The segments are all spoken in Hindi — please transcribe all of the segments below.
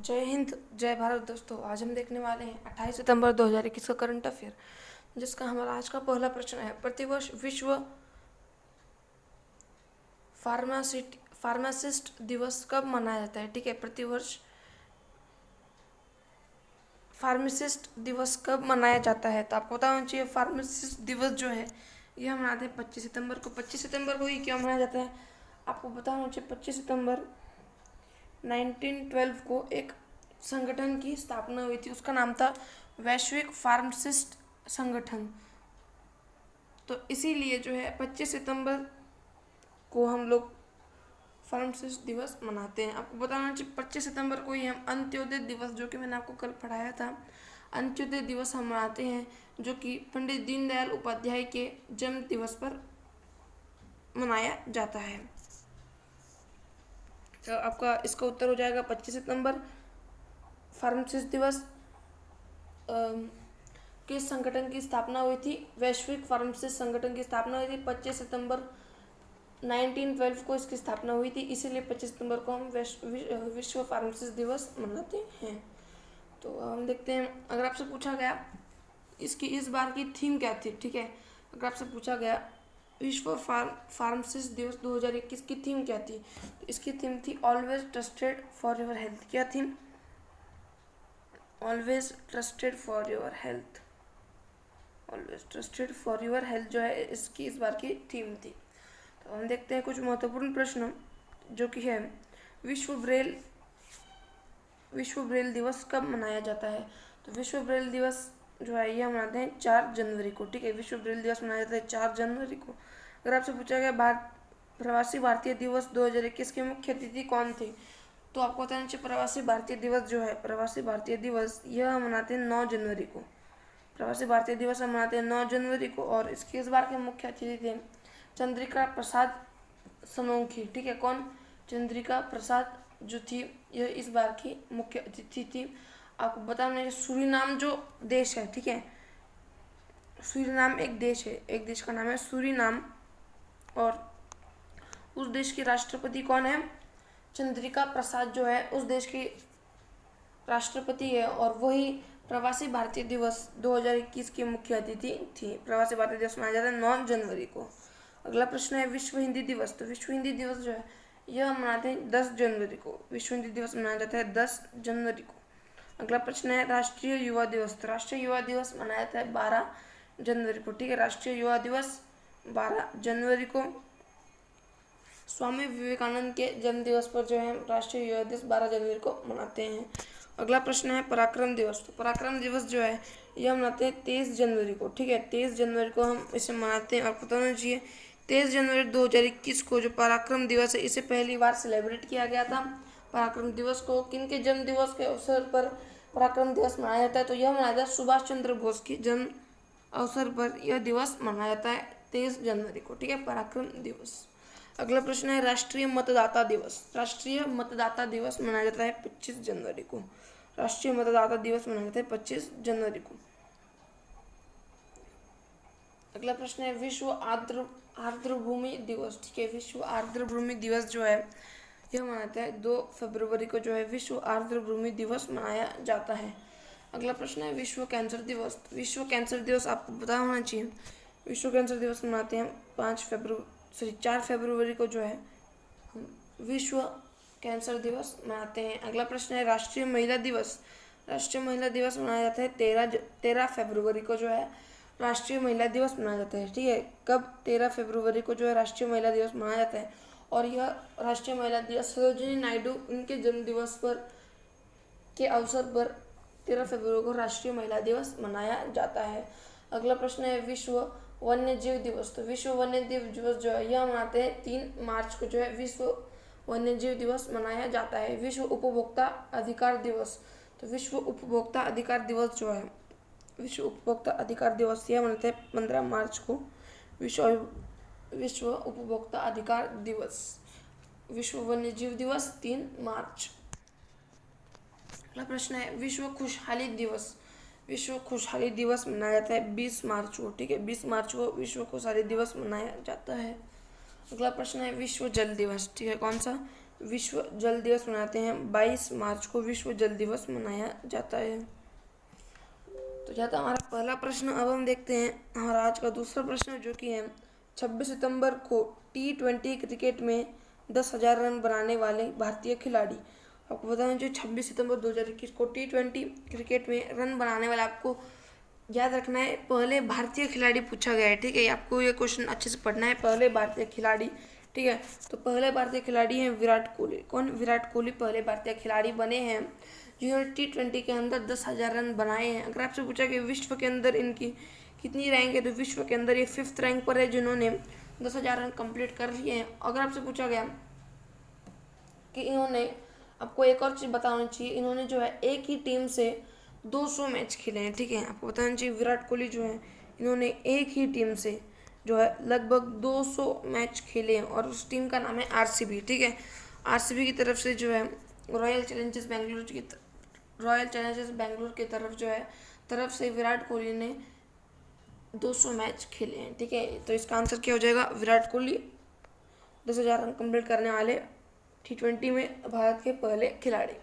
जय हिंद, जय भारत दोस्तों। आज हम देखने वाले हैं 28 सितंबर 2021 का करंट अफेयर, जिसका हमारा आज का पहला प्रश्न है। प्रतिवर्ष विश्व फार्मासिस्ट दिवस कब मनाया जाता है? ठीक है, प्रतिवर्ष फार्मासिस्ट दिवस कब मनाया जाता है? तो आपको पता होना चाहिए फार्मासिस्ट दिवस जो है यह मनाते हैं 25 सितंबर को। 25 सितंबर को ही क्यों मनाया जाता है आपको पता होना चाहिए। 25 सितंबर 1912 को एक संगठन की स्थापना हुई थी, उसका नाम था वैश्विक फार्मासिस्ट संगठन। तो इसीलिए जो है 25 सितंबर को हम लोग फार्मासिस्ट दिवस मनाते हैं। आपको बताना चाहिए 25 सितंबर को ही हम अंत्योदय दिवस, जो कि मैंने आपको कल पढ़ाया था, अंत्योदय दिवस हम मनाते हैं, जो कि पंडित दीनदयाल उपाध्याय के जन्म दिवस पर मनाया जाता है। तो आपका इसका उत्तर हो जाएगा 25 सितंबर। फार्मासिस्ट दिवस किस संगठन की स्थापना हुई थी? वैश्विक फार्मासिस्ट संगठन की स्थापना हुई थी 25 सितंबर 1912 को इसकी स्थापना हुई थी, इसीलिए 25 सितंबर को हम विश्व फार्मासिस्ट दिवस मनाते हैं। तो हम देखते हैं, अगर आपसे पूछा गया इसकी इस बार की थीम क्या थी, ठीक है, अगर आपसे पूछा गया विश्व फार्मासिस्ट दिवस 2021 की थीम क्या थी, तो इसकी थीम थी always trusted for your health. क्या theme? Always trusted for your health. Always trusted for your health जो है इसकी इस बार की थीम थी। तो हम देखते हैं कुछ महत्वपूर्ण प्रश्न, जो कि है विश्व ब्रेल दिवस कब मनाया जाता है? तो विश्व ब्रेल दिवस जो है यह मनाते हैं 4 जनवरी को। ठीक है, विश्व ब्रेल दिवस मनाया जाता है 4 जनवरी को। अगर आपसे पूछा गया प्रवासी भारतीय दिवस 2021 के मुख्य अतिथि कौन थे, तो आपको बताना चाहिए प्रवासी भारतीय दिवस जो है, प्रवासी भारतीय दिवस यह मनाते हैं 9 जनवरी को। प्रवासी भारतीय दिवस हम मनाते हैं 9 जनवरी को, और इसके इस बार के मुख्य अतिथि थे चंद्रिका प्रसाद सोलंकी। ठीक है, कौन? चंद्रिका प्रसाद जो थी यह इस बार की मुख्य अतिथि थी। आपको बताना है सूरीनाम जो देश है, ठीक है, सूरीनाम एक देश है, एक देश का नाम है सूरीनाम, और उस देश के राष्ट्रपति कौन है? चंद्रिका प्रसाद जो है उस देश की राष्ट्रपति है, और वही प्रवासी भारतीय दिवस 2021 की मुख्य अतिथि थी। प्रवासी भारतीय दिवस मनाया जाता है 9 जनवरी को। अगला प्रश्न है विश्व हिंदी दिवस। तो विश्व हिंदी दिवस जो है यह मनाते हैं 10 जनवरी को। विश्व हिंदी दिवस मनाया जाता है 10 जनवरी को। अगला प्रश्न है राष्ट्रीय युवा दिवस। तो राष्ट्रीय युवा दिवस मनाया जाता है 12 जनवरी को। ठीक है, राष्ट्रीय युवा दिवस 12 जनवरी को। स्वामी विवेकानंद के जन्म दिवस पर जो है राष्ट्रीय युवा दिवस 12 जनवरी को मनाते हैं। अगला प्रश्न है पराक्रम दिवस। तो पराक्रम दिवस जो है यह मनाते हैं 23 जनवरी को। ठीक है, 23 जनवरी को हम इसे मनाते हैं। आपको पता होना चाहिए 23 जनवरी 2021 को जो पराक्रम दिवस है इसे पहली बार सेलिब्रेट किया गया था। पराक्रम दिवस को किन के जन्म दिवस के अवसर पर पराक्रम दिवस मनाया जाता है? तो यह मनाया जाता है सुभाष चंद्र बोस की जन्म अवसर पर यह दिवस मनाया जाता है 23 जनवरी को। ठीक है, पराक्रम दिवस। अगला प्रश्न है राष्ट्रीय मतदाता दिवस। राष्ट्रीय मतदाता दिवस मनाया जाता है 25 जनवरी को। राष्ट्रीय मतदाता दिवस मनाया जाता है 25 जनवरी को। अगला प्रश्न है विश्व आर्द्र भूमि दिवस। ठीक है, विश्व आर्द्र भूमि दिवस जो है यह मनाता है 2 फरवरी को जो है विश्व आर्द्र भूमि दिवस मनाया जाता है। अगला प्रश्न है विश्व कैंसर दिवस। विश्व कैंसर दिवस आपको पता होना चाहिए। विश्व कैंसर दिवस मनाते हैं 4 फरवरी को जो है विश्व कैंसर दिवस मनाते हैं। अगला प्रश्न है राष्ट्रीय महिला दिवस। राष्ट्रीय महिला दिवस मनाया जाता है 13 फरवरी को जो है राष्ट्रीय महिला दिवस मनाया जाता है। ठीक है, कब? 13 फरवरी को जो है राष्ट्रीय महिला दिवस मनाया जाता है, और यह राष्ट्रीय महिला दिवस सरोजिनी नायडू उनके जन्म दिवस पर के अवसर पर 13 फरवरी को राष्ट्रीय महिला दिवस मनाया जाता है। अगला प्रश्न है विश्व वन्य जीव दिवस। तो विश्व वन्य जीव दिवस जो है यह मनाते हैं 3 मार्च को जो है विश्व वन्य जीव दिवस मनाया जाता है। विश्व उपभोक्ता अधिकार दिवस। तो विश्व उपभोक्ता अधिकार दिवस जो है विश्व उपभोक्ता अधिकार दिवस यह मनाते हैं 15 मार्च को। विश्व उपभोक्ता अधिकार दिवस। विश्व वन्य जीव दिवस 3 मार्च। अगला प्रश्न है विश्व खुशहाली दिवस। विश्व खुशहाली दिवस मनाया जाता है 20 मार्च को। ठीक है, 20 मार्च को विश्व खुशहाली दिवस मनाया जाता है। अगला प्रश्न है विश्व जल दिवस। ठीक है, कौन सा? विश्व जल दिवस मनाते हैं? 22 मार्च को विश्व जल दिवस मनाया जाता है। तो यह था हमारा पहला प्रश्न। अब हम देखते हैं हमारा आज का दूसरा प्रश्न, जो कि है 26 सितंबर को T20 क्रिकेट में 10,000 रन बनाने वाले भारतीय खिलाड़ी। आपको बता दें 26 सितंबर 2021 को T20 क्रिकेट में रन बनाने वाला, आपको याद रखना है पहले भारतीय खिलाड़ी पूछा गया है, ठीक है। आपको ये क्वेश्चन अच्छे से पढ़ना है, पहले भारतीय खिलाड़ी, ठीक है। तो पहले भारतीय खिलाड़ी हैं विराट कोहली। कौन? विराट कोहली पहले भारतीय खिलाड़ी बने हैं जिन्होंने T20 के अंदर 10,000 रन बनाए हैं। अगर आपसे पूछा कि विश्व के अंदर इनकी कितनी रैंक है, तो विश्व के अंदर ये 5th रैंक पर है जिन्होंने 10,000 रन कंप्लीट कर लिए हैं। अगर आपसे पूछा गया कि इन्होंने, आपको एक और चीज़ बताना चाहिए, इन्होंने जो है एक ही टीम से 200 मैच खेले हैं, ठीक है। आपको बताना चाहिए विराट कोहली जो है इन्होंने एक ही टीम से जो है लगभग 200 मैच खेले हैं, और उस टीम का नाम है RCB, ठीक है। RCB की तरफ से जो है रॉयल चैलेंजर्स बेंगलुरु की तरफ से विराट कोहली ने 200 मैच खेले हैं, ठीक है। तो इसका आंसर क्या हो जाएगा? विराट कोहली 10,000 रन कंप्लीट करने वाले T20 में भारत के पहले खिलाड़ी।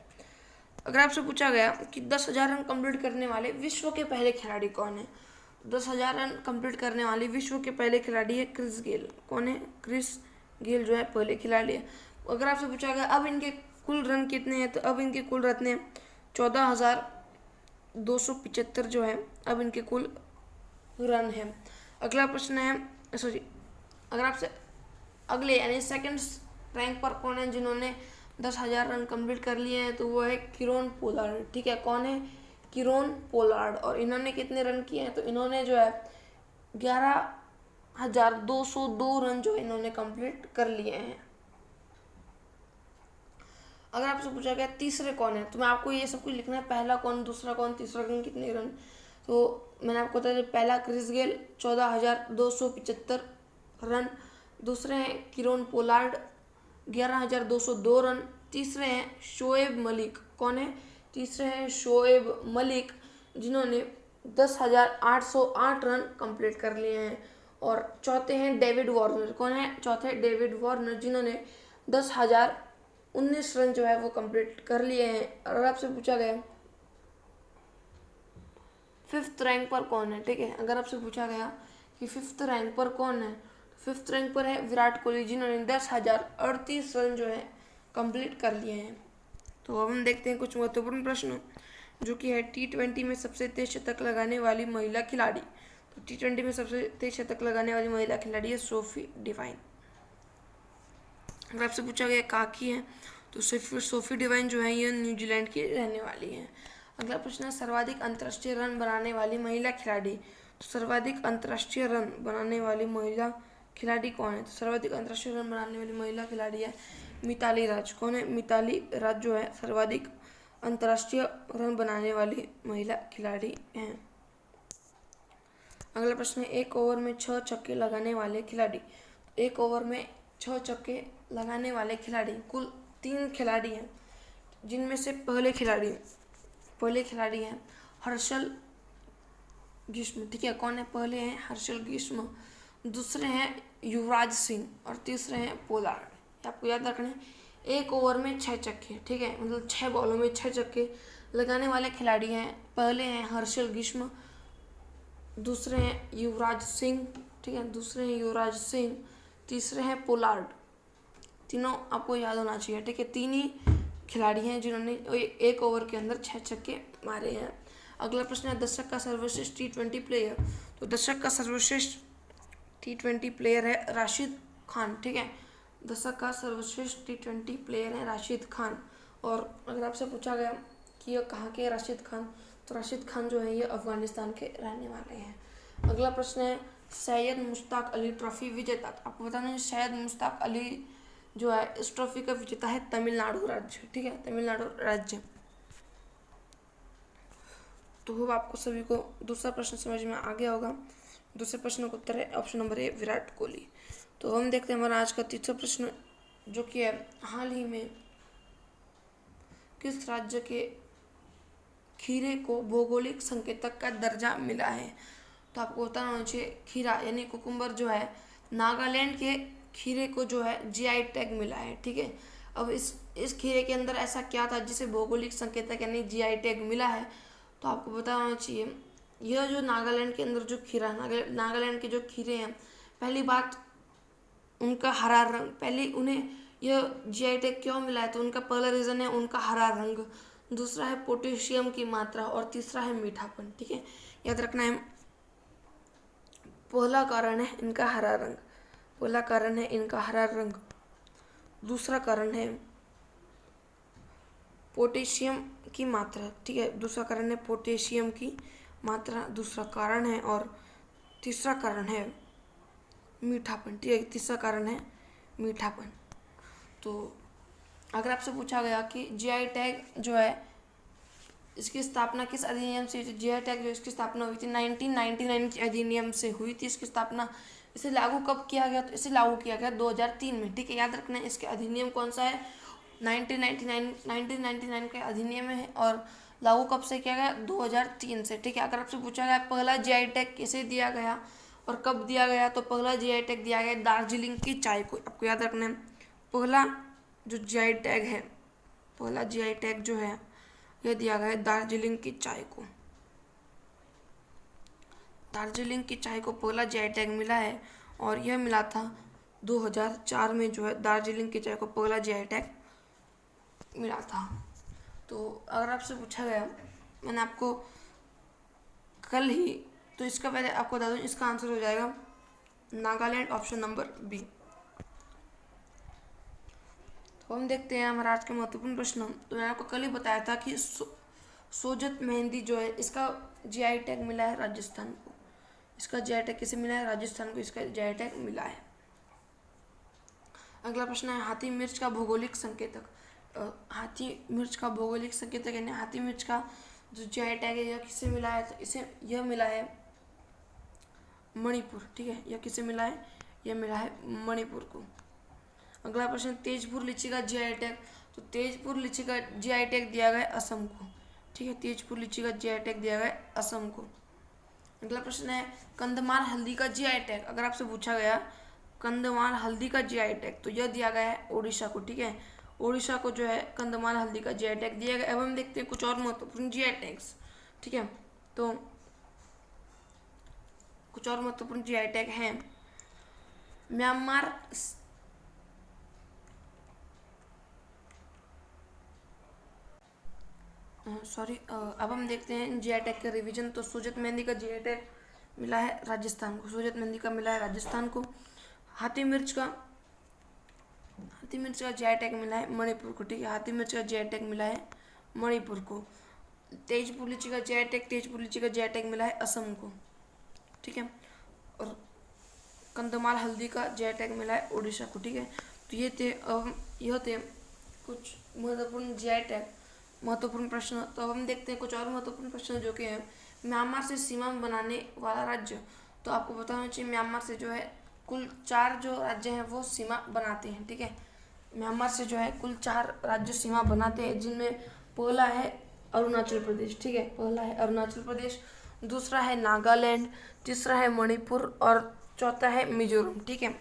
अगर आपसे पूछा गया कि 10,000 रन कंप्लीट करने वाले विश्व के पहले खिलाड़ी कौन है, 10,000 रन कंप्लीट करने वाले विश्व के पहले खिलाड़ी है क्रिस गेल। कौन है? क्रिस गेल जो है पहले खिलाड़ी है। अगर आपसे पूछा गया अब इनके कुल रन कितने हैं, तो अब इनके कुल रन हैं 14,275 जो है अब इनके कुल रन है। अगला प्रश्न है, सॉरी, अगर आपसे अगले यानी सेकंड रैंक पर कौन है जिन्होंने 10,000 रन कंप्लीट कर लिए हैं, तो वो है किरोन पोलार्ड, ठीक है। कौन है? Kieron Pollard. और इन्होंने कितने रन किए हैं, तो इन्होंने जो है 11,202 रन जो इन्होंने कंप्लीट कर लिए हैं। अगर आपसे पूछा गया तीसरे कौन है, तो मैं आपको ये सब कुछ लिखना है, पहला कौन, दूसरा कौन, तीसरा कौन, कितने रन। तो मैंने आपको बताया पहला क्रिस गेल 14,275 रन, दूसरे हैं किरोन पोलार्ड 11,202 रन, तीसरे हैं शोएब मलिक। कौन है? तीसरे हैं शोएब मलिक जिन्होंने 10,808 रन कंप्लीट कर लिए हैं। और चौथे हैं डेविड वार्नर। कौन है? चौथे डेविड वार्नर जिन्होंने 10,019 रन जो है वो कंप्लीट कर लिए हैं। अगर आपसे पूछा गया 5th रैंक पर कौन है, ठीक है। अगर आपसे पूछा गया कि 5th रैंक पर कौन है, 5th रैंक पर है विराट कोहली जिन्होंने 10,038 रन जो है कंप्लीट कर लिए हैं। तो अब हम देखते हैं कुछ महत्वपूर्ण प्रश्न, जो कि है T20 में सबसे तेज शतक लगाने वाली महिला खिलाड़ी। तो T20 में सबसे तेज शतक लगाने वाली महिला खिलाड़ी है सोफी डिवाइन। अगर आपसे पूछा गया कहाँ की है, तो सोफी डिवाइन जो है ये न्यूजीलैंड की रहने वाली है। अगला प्रश्न है सर्वाधिक अंतर्राष्ट्रीय रन बनाने वाली महिला खिलाड़ी। तो सर्वाधिक अंतर्राष्ट्रीय रन बनाने वाली महिला खिलाड़ी कौन है? तो सर्वाधिक अंतर्राष्ट्रीय रन बनाने वाली महिला खिलाड़ी है मिताली राज। कौन है? मिताली राज जो है सर्वाधिक अंतर्राष्ट्रीय रन बनाने वाली महिला खिलाड़ी हैं। अगला प्रश्न है एक ओवर में 6 छक्के लगाने वाले खिलाड़ी। एक ओवर में 6 छक्के लगाने वाले खिलाड़ी कुल 3 खिलाड़ी हैं, जिनमें से पहले खिलाड़ी हैं हर्षल ग्रीष्म, ठीक है। कौन है? पहले हैं हर्षल ग्रीष्म, दूसरे हैं युवराज सिंह और तीसरे हैं पोलार्ड। आपको याद रखना है एक ओवर में 6 छक्के, ठीक है, मतलब 6 बॉलों में 6 छक्के लगाने वाले खिलाड़ी हैं। पहले हैं हर्षल ग्रीष्म, दूसरे हैं युवराज सिंह, ठीक है, तीसरे हैं पोलार्ड। तीनों आपको याद होना चाहिए, ठीक है। 3 ही खिलाड़ी हैं जिन्होंने एक ओवर के अंदर 6 छक्के मारे हैं। अगला प्रश्न है दशक का सर्वश्रेष्ठ T20 प्लेयर। तो दशक का सर्वश्रेष्ठ T20 प्लेयर है राशिद खान, ठीक है। दशक का सर्वश्रेष्ठ T20 प्लेयर है राशिद खान। और अगर आपसे पूछा गया कि ये कहाँ के राशिद खान, तो राशिद खान जो है ये अफगानिस्तान के रहने वाले हैं। अगला प्रश्न है सैयद मुश्ताक अली ट्रॉफी विजेता। आपको बताना है सैयद मुश्ताक अली जो है इस ट्रॉफी का विजेता है तमिलनाडु राज्य, ठीक है, तमिलनाडु राज्य। तो होप आपको सभी को दूसरा प्रश्न समझ में आ गया होगा। दूसरे प्रश्न का उत्तर है option number A Virat Kohli. तो हम देखते हैं हमारा आज का तीसरा प्रश्न, जो कि है हाल ही में किस राज्य के खीरे को भौगोलिक संकेतक का दर्जा मिला है। तो आपको बताना होना चाहिए खीरा यानी कुकुम्बर जो है नागालैंड के खीरे को जो है GI टैग मिला है, ठीक है। अब इस खीरे के अंदर ऐसा क्या था जिसे भौगोलिक संकेतक यानी जीआई टैग मिला है? तो आपको पता होना चाहिए, यह जो नागालैंड के अंदर जो खीरा, नागालैंड के जो खीरे हैं, पहली बात उनका हरा रंग, पहले उन्हें यह जीआई टैग क्यों मिला है? तो उनका पहला रीज़न है उनका हरा रंग, दूसरा है पोटेशियम की मात्रा और तीसरा है मीठापन। ठीक है, याद रखना है। पहला कारण है इनका हरा रंग, पहला कारण है इनका हरा रंग, दूसरा कारण है पोटेशियम की मात्रा। ठीक है, दूसरा कारण है पोटेशियम की मात्रा, दूसरा कारण है, और तीसरा कारण है मीठापन। ठीक है, तीसरा कारण है मीठापन। तो अगर आपसे पूछा गया कि जीआई टैग जो है इसकी स्थापना किस अधिनियम से हुई थी? जीआई टैग जो इसकी स्थापना हुई थी 1999 के अधिनियम से हुई थी इसकी स्थापना। इसे लागू कब किया गया? तो इसे लागू किया गया 2003 में। ठीक है, याद रखना है इसके अधिनियम कौन सा है? 1999 का अधिनियम है, और लागू कब से किया गया? 2003 से। ठीक है, अगर आपसे पूछा गया पहला जीआई टैग किसे दिया गया और कब दिया गया, तो पहला जीआई टैग दिया गया दार्जिलिंग की चाय को। आपको याद रखना है, पहला जो जीआई टैग है, पहला जीआई टैग जो है यह दिया गया है दार्जिलिंग की चाय को। दार्जिलिंग की चाय को पहला जीआई टैग मिला है, और यह मिला था 2004 में जो है दार्जिलिंग की चाय को पहला जीआई टैग मिला था। तो अगर आपसे पूछा गया, मैंने आपको कल ही, तो इसका पहले आपको बता दूं, इसका आंसर हो जाएगा नागालैंड, ऑप्शन नंबर बी। तो हम देखते हैं हमारा आज का महत्वपूर्ण प्रश्न। तो मैंने आपको कल ही बताया था कि सोजत मेहंदी जो है इसका जीआई टैग मिला है राजस्थान को। इसका जीआई टैग किसे मिला है? राजस्थान को इसका जीआई टैग मिला है। अगला प्रश्न है हाथी मिर्च का भौगोलिक संकेतक। हाथी मिर्च का भौगोलिक संकेतक यानी हाथी मिर्च का जो जीआई टैग है यह किसे मिला है? तो इसे यह मिला है मणिपुर। ठीक है, यह किसे मिला है? यह मिला है मणिपुर को। अगला प्रश्न तेजपुर लीची का जीआई टैग। तो तेजपुर लीची का जीआई टैग दिया गया असम को। ठीक है, तेजपुर लीची का जीआई टैग दिया गया असम को। अगला प्रश्न है कंधमाल हल्दी का जीआई टैग। अगर आपसे पूछा गया कंधमाल हल्दी का जीआई टैग, तो यह दिया गया है ओडिशा को। ठीक है, ओडिशा को जो है कंधमाल हल्दी का जीआई टैग दिया गया। अब हम देखते हैं कुछ और महत्वपूर्ण जीआई टैग्स। ठीक है, तो कुछ और महत्वपूर्ण जीआई टैग हैं। म्यांमार अब हम देखते हैं जीआई टैग का रिवीजन। तो सोजत मेहंदी का जीआई टैग मिला है राजस्थान को, सोजत मेहंदी का मिला है राजस्थान को। हाथी मिर्च का जीआई टैग मिला है मणिपुर को। ठीक है, हाथी मिर्च का जीआई टैग मिला है मणिपुर को। तेजपुर लीची का जीआई टैग मिला है असम को। ठीक है, और कंधमाल हल्दी का जीआई टैग मिला है उड़ीसा को। ठीक है, तो यह थे कुछ महत्वपूर्ण जीआई टैग, महत्वपूर्ण प्रश्न। तो अब हम देखते हैं कुछ और महत्वपूर्ण प्रश्न जो कि है म्यांमार से सीमा बनाने वाला राज्य। तो आपको पता होना चाहिए म्यांमार से जो है कुल 4 जो राज्य हैं वो सीमा बनाते हैं। ठीक है, म्यांमार से जो है कुल 4 राज्य सीमा बनाते हैं, जिनमें पहला है अरुणाचल प्रदेश। ठीक है, पहला है अरुणाचल प्रदेश, दूसरा है नागालैंड, तीसरा है मणिपुर और चौथा है मिजोरम। ठीक है,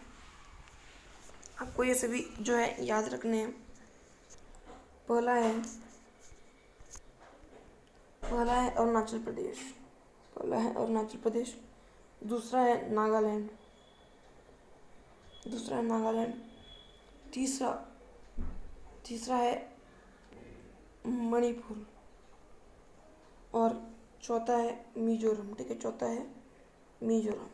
आपको ये सभी जो है याद रखने हैं। पहला है अरुणाचल प्रदेश, दूसरा है नागालैंड, तीसरा है मणिपुर और चौथा है मिजोरम। ठीक है, चौथा है मिजोरम।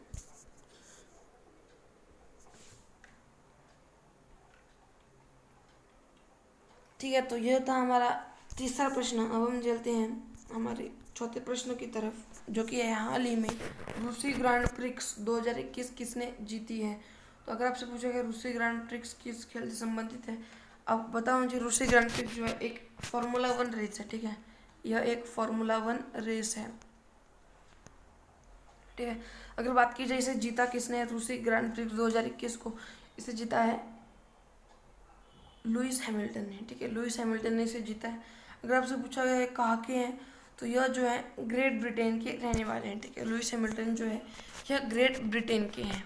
ठीक है, तो यह था हमारा तीसरा प्रश्न। अब हम चलते हैं हमारे चौथे प्रश्न की तरफ, जो कि है हाल ही में रूसी ग्रांड प्रिक्स 2021 किसने जीती है। तो अगर आपसे पूछा गया रूसी ग्रांड प्रिक्स किस खेल से संबंधित है, अब बताओ मुझे। रूसी ग्रांड प्रिक्स जो है एक फार्मूला 1 रेस है। ठीक है, यह एक फार्मूला 1 रेस है। ठीक है, अगर बात की जाए इसे जीता किसने रूसी ग्रांड प्रिक्स 2021 को, इसे जीता है लुइस हैमिल्टन ने। ठीक है, लुइस हैमिल्टन ने इसे जीता है। अगर आपसे पूछा गया है कहाँ के हैं, तो यह जो है ग्रेट ब्रिटेन के रहने वाले हैं। ठीक है, लुइस हैमिल्टन जो है यह ग्रेट ब्रिटेन के हैं,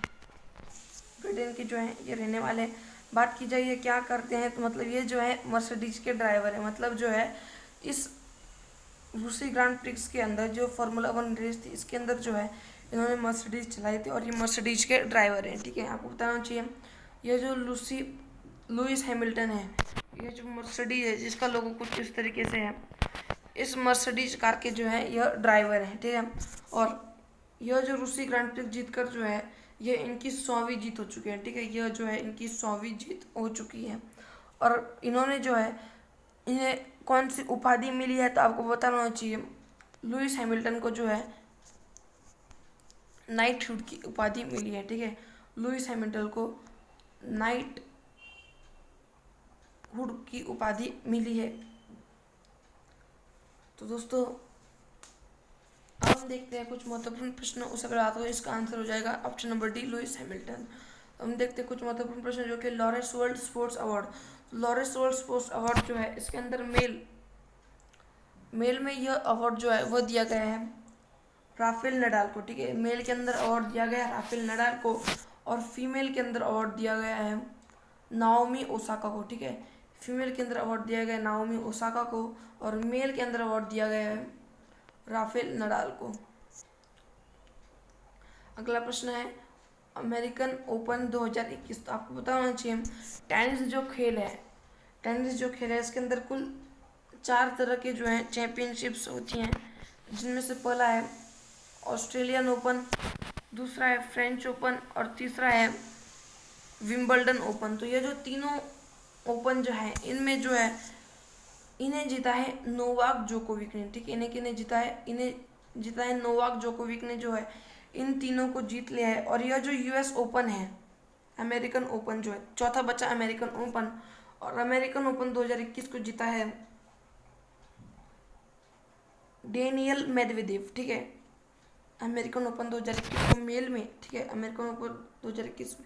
ब्रिटेन के जो है ये रहने वाले हैं। बात की जाए ये क्या करते हैं, तो मतलब ये जो है मर्सिडीज के ड्राइवर है। मतलब जो है इस रूसी ग्रांड प्रिक्स के अंदर जो फार्मूला 1 रेस थी, इसके अंदर जो है इन्होंने मर्सिडीज चलाई थी और ये मर्सिडीज के ड्राइवर हैं। ठीक है, आपको बताना चाहिए ये जो लुइस हैमिल्टन है, ये जो मर्सिडीज है जिसका लोगो कुछ इस तरीके से है, इस मर्सिडीज कार के जो है यह ड्राइवर है। ठीक है, और यह जो रूसी ग्रांड प्रिक्स जीत कर जो है ये इनकी 100वीं जीत हो चुकी है। ठीक है, यह जो है इनकी 100वीं जीत हो चुकी है। और इन्होंने जो है इन्हें कौन सी उपाधि मिली है, तो आपको बताना चाहिए लुइस हैमिल्टन को जो है नाइटहुड की उपाधि मिली है। ठीक है, लुइस हैमिल्टन को नाइटहुड की उपाधि मिली है। तो दोस्तों अब हम देखते हैं कुछ महत्वपूर्ण प्रश्न, उस अगर आता हो इसका आंसर हो जाएगा option number D, Lewis Hamilton. हम देखते हैं कुछ महत्वपूर्ण प्रश्न जो कि Lawrence world sports award. Lawrence world sports award जो है इसके अंदर मेल में यह अवार्ड जो है वह दिया गया है राफेल नडाल को। ठीक है, मेल के अंदर अवार्ड दिया गया है राफेल नडाल को और फीमेल के अंदर अवार्ड दिया गया है नाओमी ओसाका को। ठीक है, फीमेल के अंदर अवार्ड दिया गया है नाओमी ओसाका को और मेल के अंदर अवार्ड दिया गया है राफेल नडाल को। अगला प्रश्न है अमेरिकन ओपन 2021। तो आपको पता होना चाहिए टेनिस जो खेल है इसके अंदर कुल 4 तरह के जो है चैंपियनशिप्स होती हैं, जिनमें से पहला है ऑस्ट्रेलियन ओपन, दूसरा है फ्रेंच ओपन और तीसरा है विंबलडन ओपन। तो ये जो तीनों ओपन जो है इनमें जो है इन्हें जीता है नोवाक जोकोविक ने। ठीक है, इन्हें किन्हें जीता है, इन्हें जीता है नोवाक जोकोविक ने जो है इन तीनों को जीत लिया है। और यह जो यूएस ओपन है, अमेरिकन ओपन जो है चौथा बच्चा अमेरिकन ओपन, और अमेरिकन ओपन 2021 को जीता है डेनियल मेदवेदेव। ठीक है, अमेरिकन ओपन 2021 को मेल में, ठीक है, अमेरिकन ओपन 2021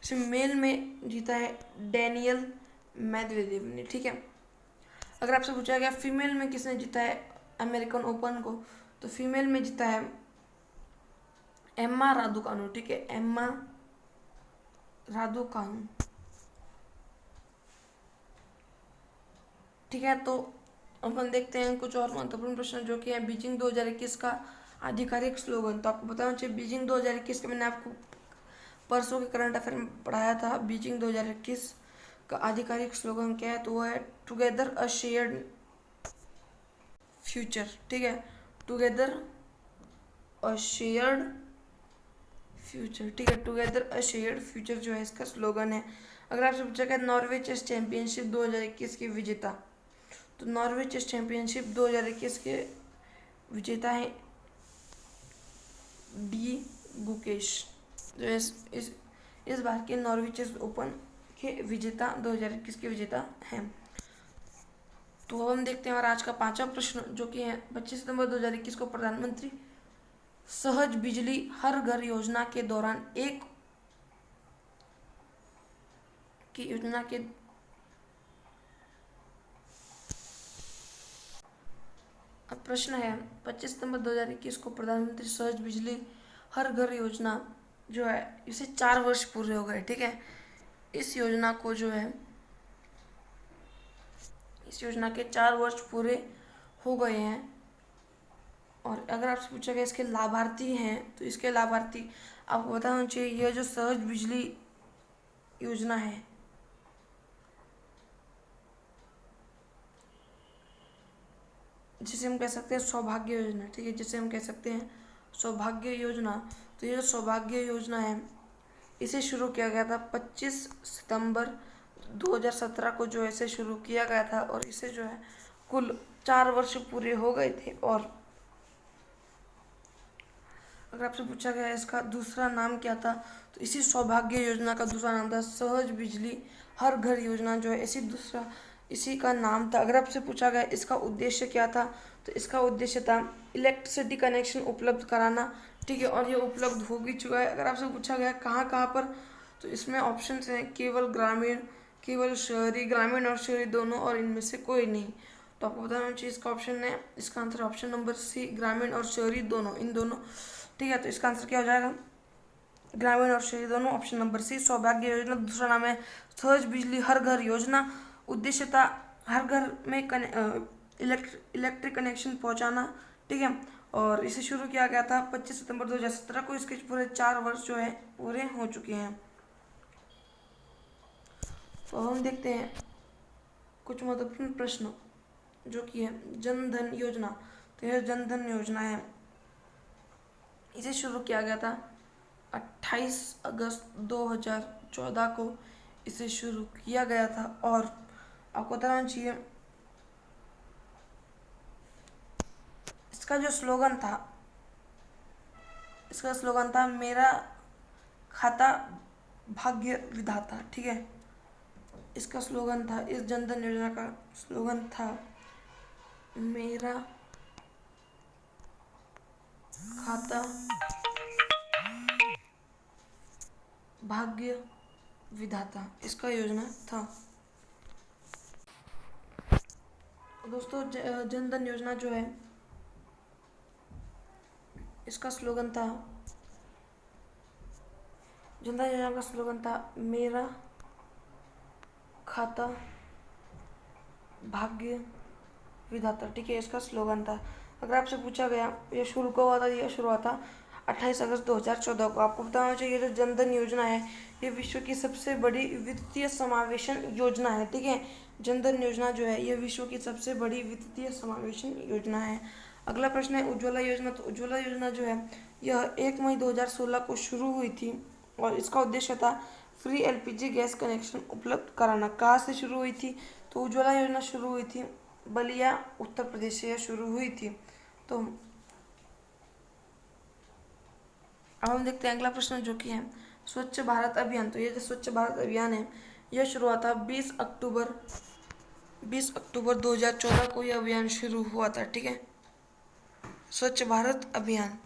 से मेल में जीता है डेनियल मेदवेदेव ने। ठीक है, अगर आपसे पूछा गया फीमेल में किसने जीता है अमेरिकन ओपन को, तो फीमेल में जीता है एम्मा रादुकानु। ठीक है, एम्मा रादुकानु। ठीक है, तो अपन देखते हैं कुछ और महत्वपूर्ण प्रश्न जो कि है बीजिंग 2021 का आधिकारिक स्लोगन। तो आपको बताना चाहिए बीजिंग 2021 का मैंने आपको परसों के करंट अफेयर में पढ़ाया था। बीजिंग 2021 का आधिकारिक स्लोगन क्या है, तो वो है टुगेदर अ शेयर्ड फ्यूचर। ठीक है, टुगेदर अ शेयर्ड फ्यूचर। ठीक है, टुगेदर अ शेयर्ड फ्यूचर जो है इसका स्लोगन है। अगर आपसे पूछा गया नॉर्वे चेस चैंपियनशिप 2021 के विजेता, तो नॉर्वे चेस चैंपियनशिप 2021 के विजेता है डी गुकेश, जो इस बार के नॉर्वे चेस ओपन के विजेता 2021 के विजेता हैं। तो अब हम देखते हैं और आज का 5वां प्रश्न जो कि है 25 सितंबर 2021 को प्रधानमंत्री सहज बिजली हर घर योजना के दौरान प्रश्न है 25 सितंबर 2021 को प्रधानमंत्री सहज बिजली हर घर योजना जो है इसे 4 वर्ष पूरे हो गए। ठीक है, इस योजना के 4 वर्ष पूरे हो गए हैं। और अगर आपसे पूछा गया इसके लाभार्थी हैं, तो इसके लाभार्थी आपको बताना चाहिए यह जो सहज बिजली योजना है जिसे हम कह सकते हैं सौभाग्य योजना। ठीक है, जिसे हम कह सकते हैं सौभाग्य योजना। तो ये जो सौभाग्य योजना है इसे शुरू किया गया था 25 सितंबर 2017 को जो इसे शुरू किया गया था और इसे जो है कुल 4 वर्ष पूरे हो गए थे। और अगर आपसे पूछा गया इसका दूसरा नाम क्या था, तो इसी सौभाग्य योजना का दूसरा नाम था सहज बिजली हर घर योजना जो है इसी का नाम था। अगर आपसे पूछा गया इसका उद्देश्य क्या था, तो इसका उद्देश्य था इलेक्ट्रिसिटी कनेक्शन उपलब्ध कराना। ठीक है, और ये उपलब्ध हो भी चुका है। अगर आपसे पूछा गया कहाँ कहाँ पर, तो इसमें ऑप्शंस हैं केवल ग्रामीण, केवल शहरी, ग्रामीण और शहरी दोनों, और इनमें से कोई नहीं। तो आपको बताना चाहिए इसका ऑप्शन है, इसका आंसर ऑप्शन नंबर सी, ग्रामीण और शहरी दोनों, इन दोनों। ठीक है, तो इसका आंसर क्या हो जाएगा ग्रामीण और शहरी दोनों। ऑप्शन नंबर सी सौभाग्य योजना। दूसरा नाम है सहज बिजली हर घर योजना। उद्देश्य था हर घर में इलेक्ट्रिक कनेक्शन पहुंचाना, ठीक है। और इसे शुरू किया गया था 25 सितंबर 2017 को। इसके पूरे 4 वर्ष जो है पूरे हो चुके हैं। तो हम देखते हैं कुछ महत्वपूर्ण प्रश्न जो कि है जन धन योजना। तो यह जन धन योजना है, इसे शुरू किया गया था 28 अगस्त 2014 को इसे शुरू किया गया था। और आपको बताना चाहिए इसका जो स्लोगन था मेरा खाता भाग्य विधाता, ठीक है। इसका स्लोगन था, इस जनधन योजना का स्लोगन था मेरा खाता भाग्य विधाता, इसका योजना था। दोस्तों जनधन योजना जो है इसका स्लोगन था, जनधन योजना का स्लोगन था मेरा खाता भाग्य विधाता, ठीक है। इसका स्लोगन था। अगर आपसे पूछा गया यह शुरू कब हुआ था, यह शुरू हुआ था 28 अगस्त 2014 को। आपको बताना चाहिए जो जनधन योजना है ये विश्व की सबसे बड़ी वित्तीय समावेशन योजना है, ठीक है। जनधन योजना जो है यह विश्व की सबसे बड़ी वित्तीय समावेशन योजना है। अगला प्रश्न है उज्ज्वला योजना। तो उज्ज्वला योजना जो है यह 1 मई 2016 को शुरू हुई थी और इसका उद्देश्य था फ्री एलपीजी गैस कनेक्शन उपलब्ध कराना। कहाँ से शुरू हुई थी? तो उज्ज्वला योजना शुरू हुई थी बलिया उत्तर प्रदेश से यह शुरू हुई थी। तो अब हम देखते हैं अगला प्रश्न जो कि है स्वच्छ भारत अभियान। तो ये जो स्वच्छ भारत अभियान है यह शुरू हुआ था 20 अक्टूबर 2014 को यह अभियान शुरू हुआ था, ठीक है। स्वच्छ भारत अभियान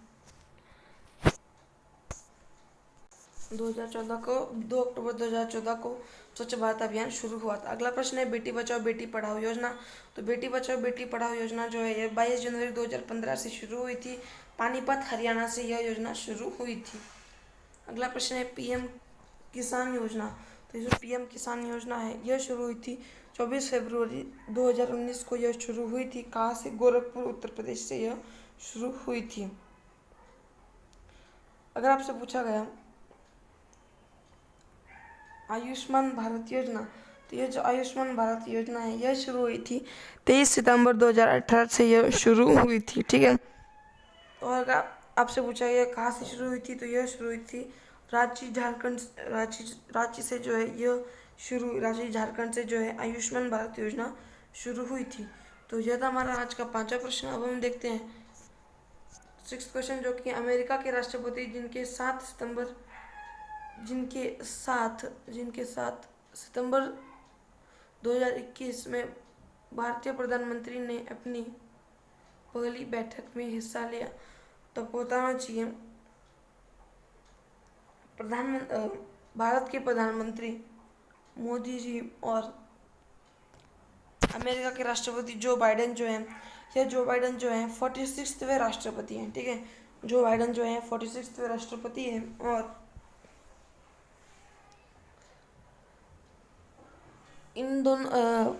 2014 को 2 अक्टूबर 2014 को स्वच्छ भारत अभियान शुरू हुआ था। अगला प्रश्न है बेटी बचाओ बेटी पढ़ाओ योजना। तो बेटी बचाओ बेटी पढ़ाओ योजना जो है ये 22 जनवरी 2015 से शुरू हुई थी। पानीपत हरियाणा से यह योजना शुरू हुई थी। अगला प्रश्न है पीएम किसान योजना। तो ये जो पीएम किसान योजना है यह शुरू हुई थी 24 फरवरी 2019 को यह शुरू हुई थी। कहाँ से? गोरखपुर उत्तर प्रदेश से यह शुरू हुई थी। अगर आपसे पूछा गया आयुष्मान भारत योजना। तो यह जो आयुष्मान भारत योजना है यह शुरू हुई थी 23 सितंबर 2018 से यह शुरू हुई थी, ठीक है। और अगर आपसे पूछा गया कहाँ से शुरू हुई थी, तो यह शुरू हुई थी रांची झारखंड, रांची से जो है यह रांची झारखंड से जो है आयुष्मान भारत योजना शुरू हुई थी। तो यह था हमारा आज का 5वां प्रश्न। अब हम देखते हैं 6th क्वेश्चन जो कि अमेरिका के राष्ट्रपति जिनके 7 सितंबर 2021 में भारतीय प्रधानमंत्री ने अपनी पहली बैठक में हिस्सा लिया। तो बताना चाहिए भारत के प्रधानमंत्री मोदी जी और अमेरिका के राष्ट्रपति जो बाइडेन जो हैं 46वें राष्ट्रपति हैं, ठीक है। जो बाइडेन जो है 46वें राष्ट्रपति हैं। और इन दोनों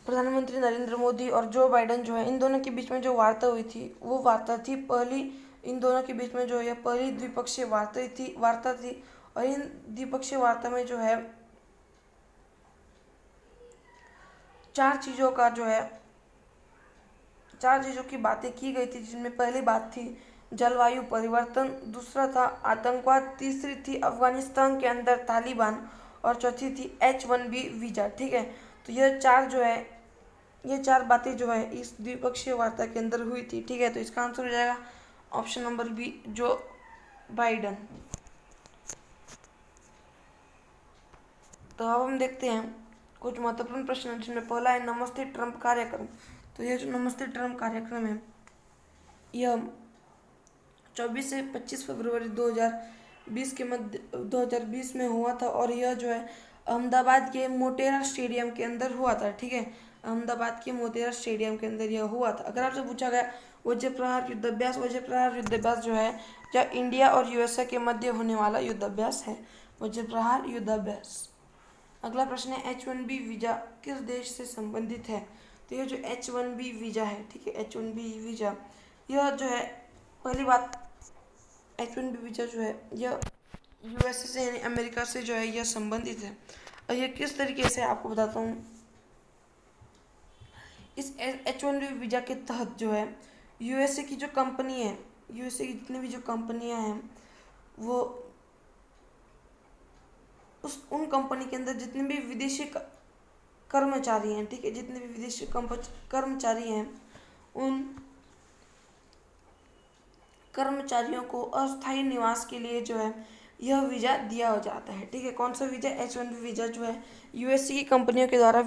प्रधानमंत्री नरेंद्र मोदी और जो बाइडेन जो है इन दोनों के बीच में जो वार्ता हुई थी वो वार्ता थी पहली, इन दोनों के बीच में जो है पहली द्विपक्षीय वार्ता थी। और इन द्विपक्षीय वार्ता में जो है 4 चीज़ों की बातें की गई थी, जिनमें पहली बात थी जलवायु परिवर्तन, दूसरा था आतंकवाद, तीसरी थी अफगानिस्तान के अंदर तालिबान और चौथी थी H1B वीज़ा, ठीक है। तो ये 4 बातें जो है इस द्विपक्षीय वार्ता के अंदर हुई थी, ठीक है। तो इसका आंसर हो जाएगा option number B Joe Biden. तो अब हम देखते हैं कुछ महत्वपूर्ण प्रश्न जिनमें पहला है नमस्ते ट्रंप कार्यक्रम। तो यह जो नमस्ते ट्रंप कार्यक्रम है यह 24 से 25 फरवरी 2020 में हुआ था और यह जो है अहमदाबाद के मोटेरा स्टेडियम के अंदर हुआ था, ठीक है। अहमदाबाद के मोतेरा स्टेडियम के अंदर यह हुआ था। अगर आपसे पूछा गया वज्र प्रहार युद्धाभ्यास जो है या इंडिया और यूएसए के मध्य होने वाला युद्धाभ्यास है, वज्र प्रहार युद्धाभ्यास। अगला प्रश्न है H1B वीजा किस देश से संबंधित है? तो यह जो H1B वीजा है, ठीक है, H1B वीजा यह जो है, पहली बात H1B वीजा जो है यह यूएसए से यानी अमेरिका से जो है यह संबंधित है। और यह किस तरीके से आपको बताता हूँ। इस H1B वीजा के तहत जो है यूएसए की जो कंपनी है, यूएसए की जितनी भी जो कंपनियां हैं वो उन कंपनी के अंदर जितने भी विदेशी कर्मचारी हैं, ठीक है, जितने भी विदेशी कर्मचारी हैं उन कर्मचारियों को अस्थायी निवास के लिए जो है यह वीज़ा दिया हो जाता है, ठीक है। कौन सा वीज़ा? H1B वीज़ा जो है यूएसए की कंपनियों के द्वारा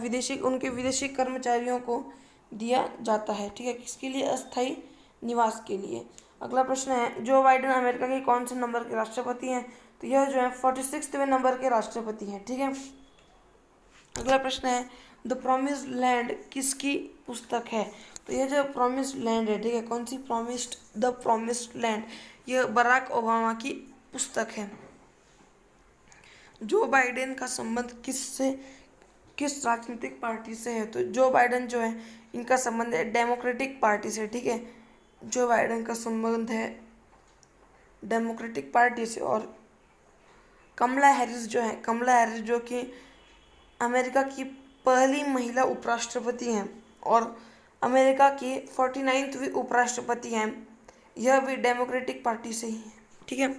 उनके विदेशी कर्मचारियों को दिया जाता है, ठीक है, किसके लिए? अस्थायी निवास के लिए। अगला प्रश्न है जो बाइडेन अमेरिका के कौन से नंबर के राष्ट्रपति हैं? तो यह जो है 46वें नंबर के राष्ट्रपति हैं, ठीक है। अगला प्रश्न है द प्रॉमिस्ड लैंड किसकी पुस्तक है? तो यह जो प्रॉमिस्ड लैंड है, ठीक है, कौन सी? द प्रॉमिस्ड लैंड, यह बराक ओबामा की पुस्तक है। जो बाइडेन का संबंध किस राजनीतिक पार्टी से है? तो जो बाइडेन जो है इनका संबंध है डेमोक्रेटिक पार्टी से, ठीक है, जो बाइडेन का संबंध है डेमोक्रेटिक पार्टी से। और कमला हैरिस जो कि अमेरिका की पहली महिला उपराष्ट्रपति हैं और अमेरिका की 49वीं उपराष्ट्रपति हैं, यह भी डेमोक्रेटिक पार्टी से ही है, ठीक है।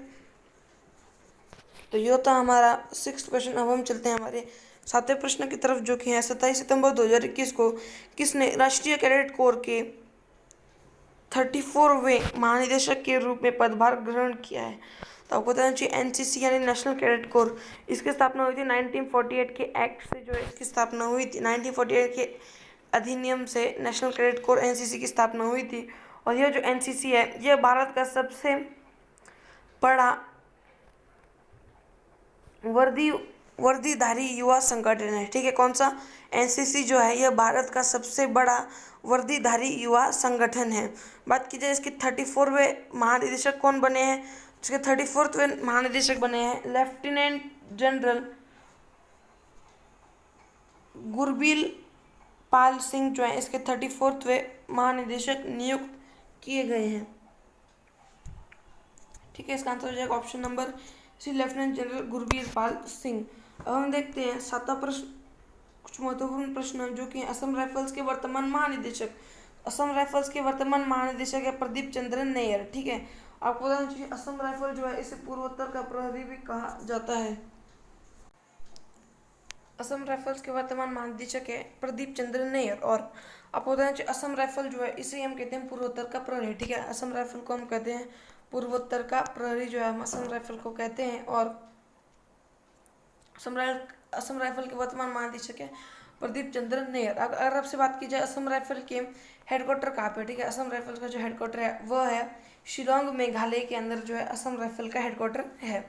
तो यह था हमारा 6th क्वेश्चन। अब हम चलते हैं हमारे 7वें प्रश्न की तरफ, जो कि है 27 सितंबर 2021 को किसने राष्ट्रीय कैडेट कोर के 34वें महानिदेशक के रूप में पदभार ग्रहण किया है? तो आपको बताना चाहिए एनसीसी यानी नेशनल कैडेट कोर, इसकी स्थापना हुई थी 1948 के एक्ट से, जो है इसकी स्थापना हुई थी 1948 के अधिनियम से नेशनल कैडेट कोर एनसीसी की स्थापना हुई थी। और यह जो एनसीसी है यह भारत का सबसे बड़ा वर्दीधारी युवा संगठन है, ठीक है। कौन सा? एनसीसी जो है यह भारत का सबसे बड़ा वर्दीधारी युवा संगठन है। बात की जाए इसके 34वें महानिदेशक कौन बने हैं? इसके 34वें महानिदेशक बने हैं लेफ्टिनेंट जनरल गुरबीर पाल सिंह, जो है इसके 34वें महानिदेशक नियुक्त किए गए हैं, ठीक है। इसका आंसर हो जाएगा option number C, lieutenant general Gurbir Pal Singh. अब हम देखते हैं 7वां प्रश्न, कुछ महत्वपूर्ण प्रश्न जो कि असम राइफल्स के वर्तमान महानिदेशक है प्रदीप चंद्र नैयर, ठीक है। आपको बताना चाहिए असम राइफल जो है इसे पूर्वोत्तर का प्रहरी भी कहा जाता है। असम राइफल्स के वर्तमान महानिदेशक है प्रदीप चंद्र नैयर। और आपको बताना चाहिए असम राइफल जो है इसे हम कहते हैं पूर्वोत्तर का प्रहरी, ठीक है। असम राइफल को हम कहते हैं पूर्वोत्तर का प्रहरी, जो है हम असम राइफल को कहते हैं। और असम राइफल के वर्तमान महानिदेशक है प्रदीप चंद्र नैयर। अगर आपसे बात की जाए असम राइफल के हेडक्वार्टर कहाँ पे, ठीक है, असम राइफल का जो हेडक्वार्टर है वह है शिलोंग मेघालय के अंदर, जो है असम राइफल का हेडक्वार्टर है।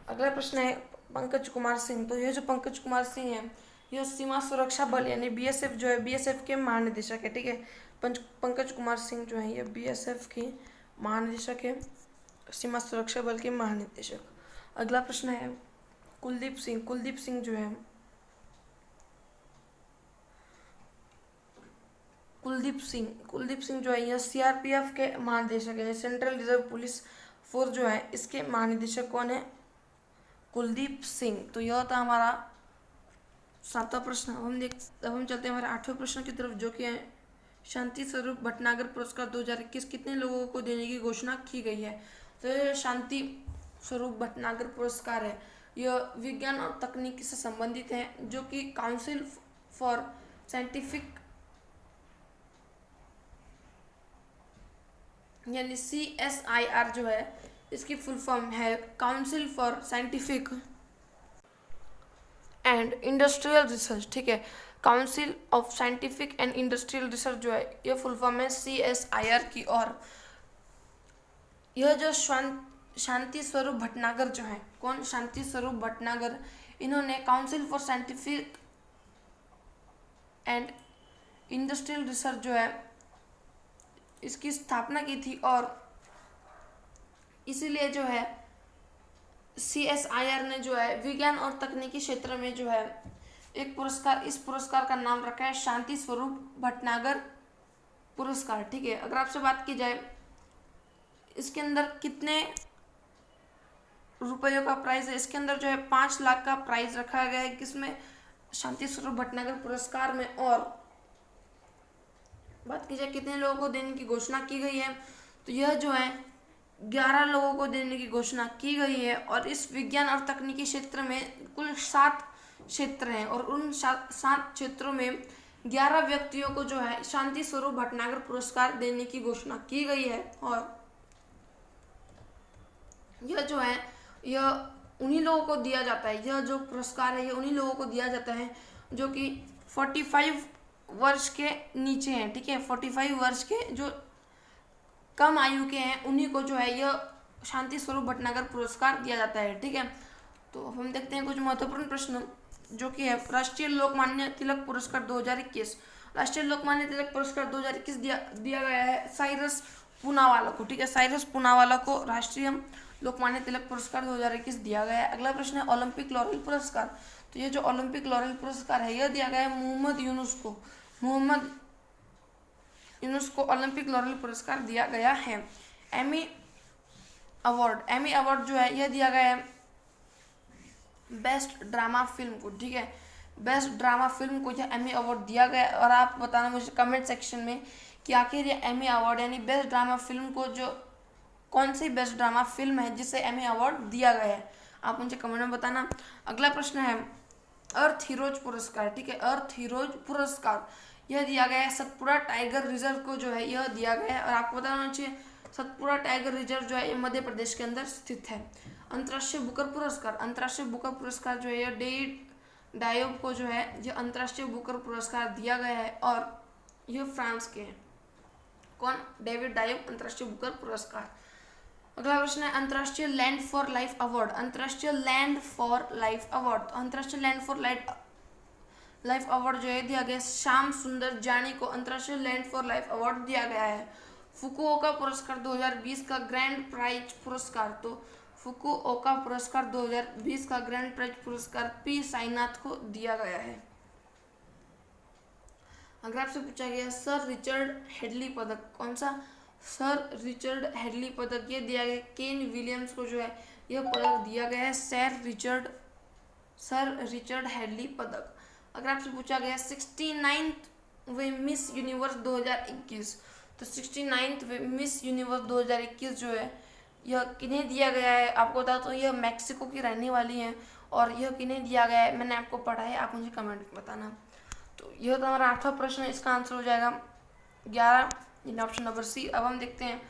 अगला प्रश्न है पंकज कुमार सिंह। तो यह जो पंकज कुमार सिंह है यह सीमा सुरक्षा बल यानी बीएसएफ, जो है बीएसएफ के महानिदेशक है, ठीक है। पंकज कुमार सिंह जो है यह बीएसएफ के महानिदेशक है, सीमा सुरक्षा बल के महानिदेशक। अगला प्रश्न है कुलदीप सिंह जो है कुलदीप सिंह जो है यह सीआरपीएफ के महानिदेशक है, सेंट्रल रिजर्व पुलिस फोर्स जो है इसके महानिदेशक कौन है? कुलदीप सिंह। तो यह था हमारा 7वां प्रश्न। अब हम चलते हैं हमारे 8वें प्रश्न की तरफ, जो कि है शांति स्वरूप भटनागर पुरस्कार 2021 कितने लोगों को देने की घोषणा की गई है? तो यह शांति स्वरूप भटनागर पुरस्कार है यह विज्ञान और तकनीकी से संबंधित है, जो कि काउंसिल फॉर साइंटिफिक यानी CSIR जो है इसकी फुल फॉर्म है council for scientific and industrial research, ठीक है। Council of scientific and industrial research जो है यह फुल फॉर्म है CSIR की। और यह जो शांति स्वरूप भटनागर जो है, कौन? शांति स्वरूप भटनागर, इन्होंने council for scientific and industrial research जो है इसकी स्थापना की थी, और इसीलिए जो है CSIR ने जो है विज्ञान और तकनीकी क्षेत्र में जो है एक पुरस्कार, इस पुरस्कार का नाम रखा है शांति स्वरूप भटनागर पुरस्कार। ठीक है, अगर आपसे बात की जाए इसके अंदर कितने रुपयों का प्राइज है, इसके अंदर जो है 5 लाख का प्राइज रखा गया है, किसमें, शांति स्वरूप भटनागर पुरस्कार में। और बात की जाए कितने लोगों को देने की घोषणा की गई है, तो यह जो है 11 लोगों को देने की घोषणा की गई है। और इस विज्ञान और तकनीकी क्षेत्र में कुल 7 क्षेत्र हैं, और उन 7 क्षेत्रों में 11 व्यक्तियों को जो है शांति स्वरूप भटनागर पुरस्कार देने की घोषणा की गई है। और यह जो है यह उन्हीं लोगों को दिया जाता है, यह जो पुरस्कार है यह उन्हीं लोगों को दिया जाता है जो कि 45 वर्ष के नीचे हैं। ठीक है, 45 वर्ष के जो कम आयु के हैं उन्हीं को जो है यह शांति स्वरूप भटनागर पुरस्कार दिया जाता है। ठीक है, तो हम देखते हैं कुछ महत्वपूर्ण प्रश्न जो कि है राष्ट्रीय लोकमान्य तिलक पुरस्कार 2021। राष्ट्रीय लोकमान्य तिलक पुरस्कार 2021 दिया गया है साइरस पूनावाला को। ठीक है, साइरस पूनावाला को राष्ट्रीय लोकमान्य तिलक पुरस्कार 2021 दिया गया है। अगला प्रश्न है ओलंपिक लॉरेल पुरस्कार। तो ये जो ओलंपिक लॉरेल पुरस्कार है यह दिया गया है मोहम्मद यूनुस को। मोहम्मद यूनुस को ओलंपिक लॉरेल पुरस्कार दिया गया है। एमी अवार्ड जो है यह दिया गया है बेस्ट ड्रामा फिल्म को। ठीक है, बेस्ट ड्रामा फिल्म को यह एमी अवार्ड दिया गया है। और आप बताना मुझे कमेंट सेक्शन में कि आखिर ये एमी अवार्ड यानी बेस्ट ड्रामा फिल्म को जो कौन सी बेस्ट ड्रामा फिल्म है जिसे एमी अवार्ड दिया गया है, आप मुझे कमेंट में बताना। अगला प्रश्न है अर्थ हीरोज पुरस्कार। ठीक है, अर्थ हीरोज पुरस्कार यह दिया गया है सतपुड़ा टाइगर रिजर्व को जो है यह दिया गया है। और आपको बताना चाहिए सतपुड़ा टाइगर रिजर्व जो है ये मध्य प्रदेश के अंदर स्थित है। अंतर्राष्ट्रीय बुकर पुरस्कार, अंतर्राष्ट्रीय बुकर पुरस्कार जो है यह डेविड डायोब को जो है यह अंतर्राष्ट्रीय बुकर पुरस्कार दिया गया है, और यह फ्रांस के हैं। कौन, डेविड डायोब, अंतर्राष्ट्रीय बुकर पुरस्कार। अगला प्रश्न है अंतर्राष्ट्रीय लैंड फॉर लाइफ अवार्ड। अंतर्राष्ट्रीय लैंड फॉर लाइफ अवार्ड, तो अंतर्राष्ट्रीय लैंड फॉर लाइफ अवार्ड जो है दिया गया श्याम सुंदर जानी को अंतर्राष्ट्रीय लैंड फॉर लाइफ अवार्ड दिया गया है। फुकुओका पुरस्कार 2020 का ग्रैंड प्राइज पुरस्कार, तो फुकुओका पुरस्कार 2020 का ग्रैंड प्राइज पुरस्कार पी साईनाथ को दिया गया है। अगर आपसे पूछा गया सर रिचर्ड हेडली पदक, कौन सा, सर रिचर्ड हेडली पदक ये दिया गया केन विलियम्स को जो है यह पदक दिया गया है सर रिचर्ड हेडली पदक। अगर आपसे पूछा गया 69वीं मिस यूनिवर्स 2021, तो 69वीं मिस यूनिवर्स 2021 जो है यह किन्हें दिया गया है, आपको बता तो यह मैक्सिको की रहने वाली हैं। और यह किन्हें दिया गया है मैंने आपको पढ़ा है, आप मुझे कमेंट में बताना। तो यह तो हमारा 8वां प्रश्न है, इसका आंसर हो जाएगा 11 यानी ऑप्शन नंबर सी। अब हम देखते हैं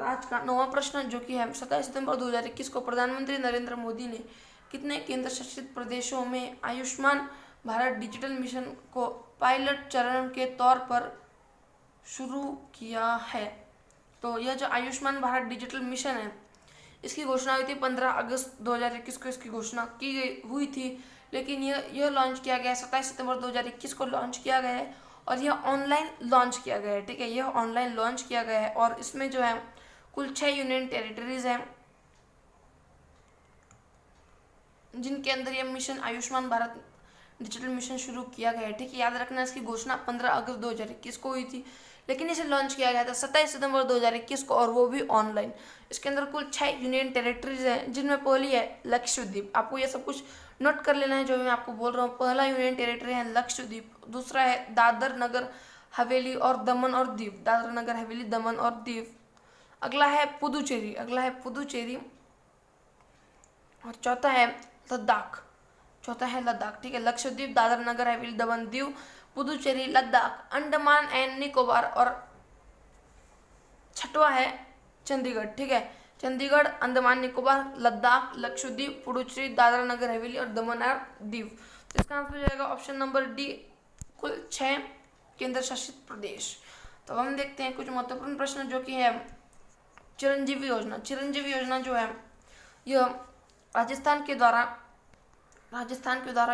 आज का 9वां प्रश्न जो कि है 27 सितंबर 2021 को प्रधानमंत्री नरेंद्र मोदी ने कितने केंद्र शासित प्रदेशों में आयुष्मान भारत डिजिटल मिशन को पायलट चरण के तौर पर शुरू किया है। तो यह जो आयुष्मान भारत डिजिटल मिशन है इसकी घोषणा हुई थी 15 अगस्त 2021 को इसकी घोषणा हुई थी, लेकिन यह लॉन्च किया गया 27 सितंबर 2021 को लॉन्च किया गया है, और यह ऑनलाइन लॉन्च किया गया है। ठीक है, यह ऑनलाइन लॉन्च किया गया है, और इसमें जो है कुल 6 यूनियन टेरिटरीज हैं जिनके अंदर यह mission Ayushman Bharat digital mission शुरू किया गया है। ठीक है, याद रखना इसकी घोषणा 15 अगस्त 2021 को हुई थी, लेकिन इसे लॉन्च किया गया था 27 सितंबर 2021 को, और वो भी ऑनलाइन। इसके अंदर कुल 6 यूनियन टेरिटरीज हैं जिनमें पहली है लक्षद्वीप। आपको ये सब कुछ नोट कर लेना है जो मैं आपको बोल रहा हूँ। पहला यूनियन टेरिटरी है लक्षद्वीप, दूसरा है दादर नगर हवेली और दमन और दीव, दादर नगर हवेली दमन और दीव। अगला है पुदुचेरी, और चौथा है लद्दाख। ठीक है, लक्षद्वीप, दादर नगर हवेली दमन दीव, पुदुचेरी, लद्दाख, अंडमान एंड निकोबार, और छठवा है चंडीगढ़। ठीक है, चंडीगढ़, अंडमान निकोबार, लद्दाख, लक्षद्वीप, पुडुचेरी, दादरा नगर हवेली और दमन और दीव। तो इसका आंसर हो जाएगा ऑप्शन नंबर डी, कुल 6 केंद्र शासित प्रदेश। तो हम देखते हैं कुछ महत्वपूर्ण प्रश्न जो कि है चिरंजीवी योजना जो है यह राजस्थान के द्वारा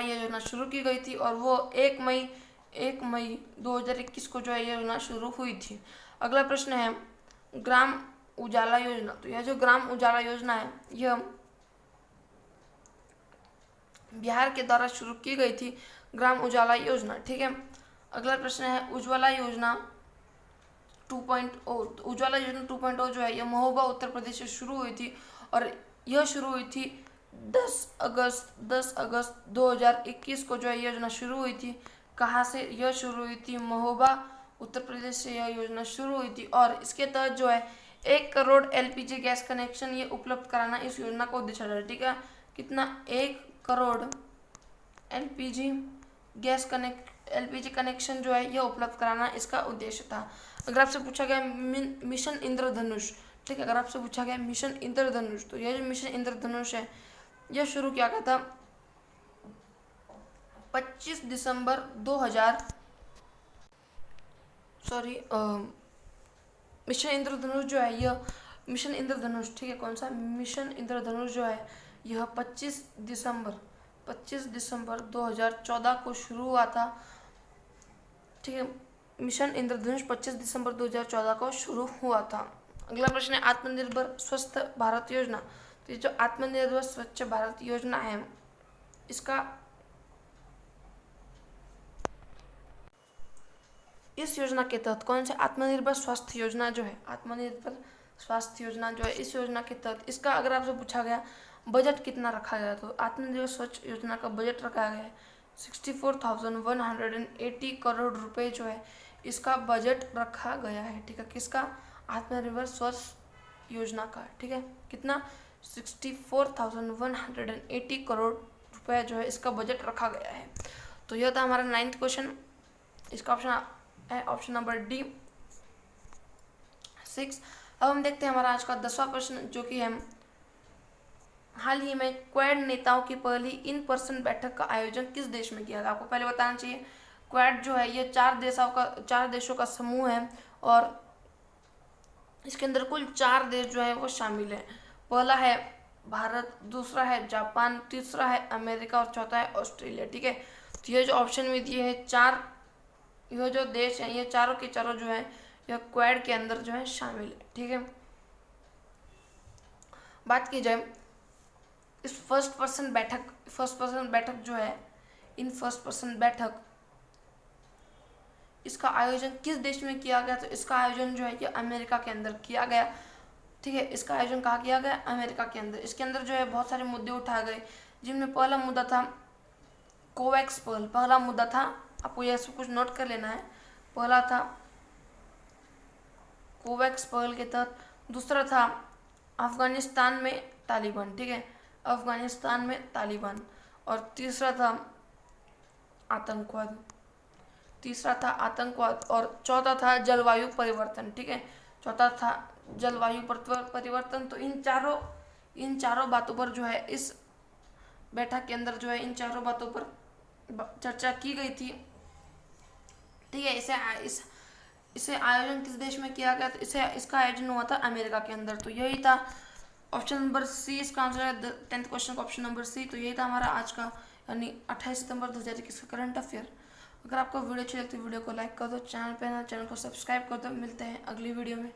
यह योजना शुरू की गई थी, और वो 1 मई 1 मई 2021 को जो है ये योजना शुरू हुई थी। अगला प्रश्न है ग्राम उजाला योजना। तो यह जो ग्राम उजाला योजना है यह बिहार के द्वारा शुरू की गई थी, ग्राम उजाला योजना। ठीक है, अगला प्रश्न है उज्ज्वला योजना 2.0। तो उज्ज्वला योजना 2.0 जो है यह महोबा उत्तर प्रदेश से शुरू हुई थी और यह शुरू हुई थी 10 अगस्त 2021 को जो है योजना शुरू हुई थी। कहाँ से यह शुरू हुई थी? महोबा उत्तर प्रदेश से यह योजना शुरू हुई थी और इसके तहत जो है 1 करोड़ एलपीजी गैस कनेक्शन ये उपलब्ध कराना इस योजना का उद्देश्य है। ठीक है, कितना? 1 करोड़ एलपीजी कनेक्शन जो है यह उपलब्ध कराना इसका उद्देश्य था। अगर आपसे पूछा गया मिशन इंद्रधनुष, ठीक है, अगर आपसे पूछा गया मिशन इंद्रधनुष, तो यह जो मिशन इंद्रधनुष है यह शुरू किया गया था 25 दिसंबर 2000 मिशन इंद्रधनुष जो है यह मिशन इंद्रधनुष, ठीक है, कौन सा? मिशन इंद्रधनुष जो है यह 25 दिसंबर 2014 को शुरू हुआ था। ठीक है, मिशन इंद्रधनुष 25 दिसंबर 2014 को शुरू हुआ था। अगला प्रश्न है आत्मनिर्भर स्वस्थ भारत योजना। तो ये जो आत्मनिर्भर स्वच्छ भारत योजना है इसका इस योजना के तहत कौन से आत्मनिर्भर स्वास्थ्य योजना जो है, आत्मनिर्भर स्वास्थ्य योजना जो है इस योजना के तहत इसका अगर आपसे पूछा गया बजट कितना रखा गया, तो आत्मनिर्भर स्वच्छ योजना का बजट रखा गया है 64,180 करोड़ रुपए जो है इसका बजट रखा गया है। ठीक है, किसका? आत्मनिर्भर स्वच्छ योजना का। ठीक है, कितना? 64,180 करोड़ रुपए जो है इसका बजट रखा गया है। तो यह था हमारा 9th क्वेश्चन। इसका ऑप्शन है ऑप्शन नंबर डी 6। अब हम देखते हैं हमारा आज का 10वां प्रश्न जो कि है हाल ही में क्वाड नेताओं की पहली इन पर्सन बैठक का आयोजन किस देश में किया गया? आपको पहले बताना चाहिए क्वाड जो है ये 4 देशों का समूह है और इसके अंदर कुल 4 देश जो है वो शामिल है। पहला है भारत, दूसरा है जापान, तीसरा है अमेरिका और चौथा है ऑस्ट्रेलिया। ठीक है, तो ये जो ऑप्शन में दिए हैं 4 यह जो देश है ये चारों के चारों जो है यह क्वाड के अंदर जो है शामिल है। ठीक है, बात की जाए इस फर्स्ट पर्सन बैठक जो है इन फर्स्ट पर्सन बैठक इसका आयोजन किस देश में किया गया? तो इसका आयोजन जो है ये अमेरिका के अंदर किया गया। ठीक है, इसका आयोजन कहाँ किया गया? अमेरिका के अंदर। इसके अंदर जो है बहुत सारे मुद्दे उठाए गए जिनमें पहला मुद्दा था कोवैक्स पहल। पहला मुद्दा था, आपको यह सब कुछ नोट कर लेना है, पहला था कोवैक्स पहल के तहत। दूसरा था अफगानिस्तान में तालिबान। ठीक है, अफगानिस्तान में तालिबान। और तीसरा था आतंकवाद और चौथा था जलवायु परिवर्तन। ठीक है, चौथा था जलवायु परिवर्तन। तो इन चारों बातों पर जो है इस बैठक के अंदर जो है इन चारों बातों पर चर्चा की गई थी। ठीक है, इसे आयोजन किस देश में किया गया? तो इसका आयोजन हुआ था अमेरिका के अंदर। तो यही था ऑप्शन नंबर सी इसका आंसर है 10th क्वेश्चन का ऑप्शन नंबर सी। तो यही था हमारा आज का यानी 28 सितंबर 2021 का करंट अफेयर। अगर आपको वीडियो अच्छी लगती है वीडियो को लाइक कर दो, चैनल पे ना चैनल को सब्सक्राइब कर दो। मिलते हैं अगली वीडियो में।